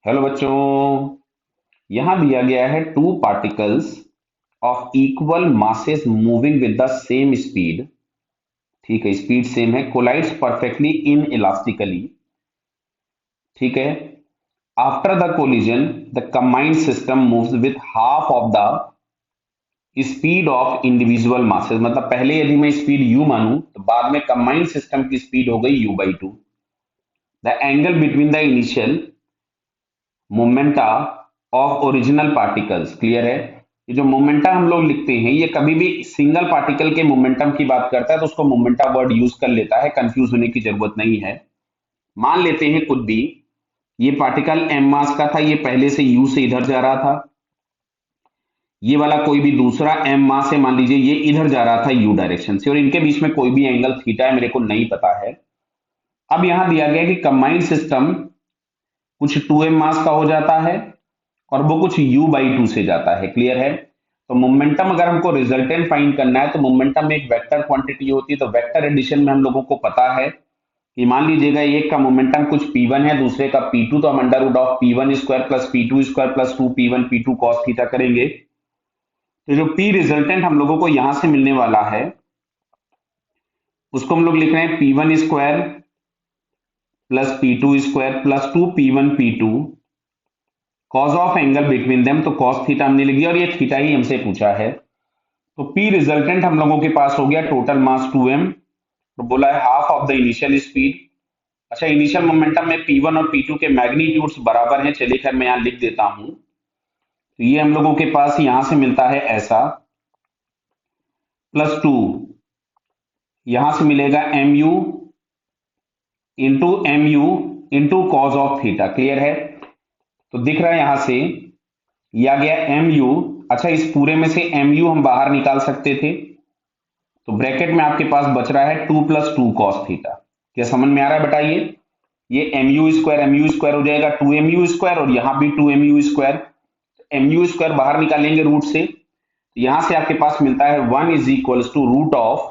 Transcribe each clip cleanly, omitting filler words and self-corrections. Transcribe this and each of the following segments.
Hello बच्चों। यहां दिया गया है two particles of equal masses moving with the same speed. ठीक है, स्पीड सेम है, कोलाइड्स परफेक्टली इन इलास्टिकली। ठीक है, after the collision the combined system moves with half of the speed of individual masses. मतलब पहले यदि मैं speed u मानूं तो बाद में कंबाइंड सिस्टम की स्पीड हो गई u/2। The angle between the initial momenta of original particles. Clear है। ये जो मोमेंटा हम लोग लिखते हैं ये कभी भी सिंगल पार्टिकल के मोमेंटम की बात करता है तो उसको मोमेंटा वर्ड यूज कर लेता है, कंफ्यूज होने की जरूरत नहीं है। मान लेते हैं खुद भी ये पार्टिकल एम मास का था, ये पहले से यू से इधर जा रहा था। ये वाला कोई भी दूसरा एम मास है, मान लीजिए ये इधर जा रहा था यू डायरेक्शन से, और इनके बीच में कोई भी एंगल थीटा है, मेरे को नहीं पता है। अब यहां दिया गया कि कंबाइंड सिस्टम कुछ 2m मास का हो जाता है और वो कुछ u/2 से जाता है। क्लियर है। तो मोमेंटम अगर हमको रिजल्टेंट फाइंड करना है तो मोमेंटम में एक वेक्टर क्वांटिटी होती है। तो वेक्टर एडिशन में हम लोगों को पता है कि मान लीजिएगा एक का मोमेंटम कुछ p1 है, दूसरे का p2, तो हम under root of p1 square plus p2 square plus 2p1 p2 cos theta करेंगे। तो जो p रिजल्टेंट हम लोगों को यहां से मिलने वाला है उसको हम लोग लिख रहे हैं p1 square plus p2 square plus 2p1 p2 cause of angle between them. तो कॉस थीटा हमने लिख दिया और ये थीटा ही हमसे पूछा है। तो पी रिजल्टेंट हम लोगों के पास हो गया टोटल मास 2m। तो बोला है half of the initial speed. अच्छा, इनिशियल मोमेंटम में p1 और p2 के मैग्नीट्यूड्स बराबर हैं। चलिए खैर मैं यहां लिख देता हूं। तो ये हम लोगों के पास यहां से मिलता है ऐसा, प्लस 2 यहां से मिलेगा mu into cos of theta. Clear है। तो दिख रहा है यहां से ये आ गया mu। अच्छा, इस पूरे में से mu हम बाहर निकाल सकते थे, तो ब्रैकेट में आपके पास बच रहा है 2 + 2 cos थीटा। क्या समझ में आ रहा है बताइए। ये mu स्क्वायर हो जाएगा 2mu स्क्वायर और यहां भी 2mu स्क्वायर। mu स्क्वायर बाहर निकालेंगे रूट से, तो यहां से आपके पास मिलता है 1 = रूट ऑफ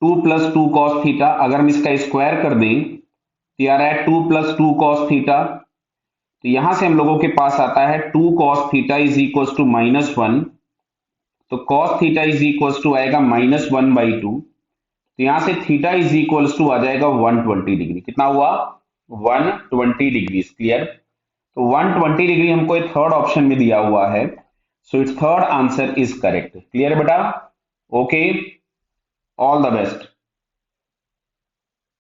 2 + 2 cos थीटा। अगर हम इसका स्क्वायर कर दें तो ये आ रहा है 2 + 2 cos थीटा। तो यहां से हम लोगों के पास आता है 2 cos थीटा = -1। तो cos थीटा आएगा -1/2। तो यहां से थीटा आ जाएगा 120 डिग्री। कितना हुआ? 120 डिग्री। क्लियर। तो 120 डिग्री हमको थर्ड ऑप्शन में दिया हुआ है, so it's third answer is correct. Clear बेटा। Okay, all the best.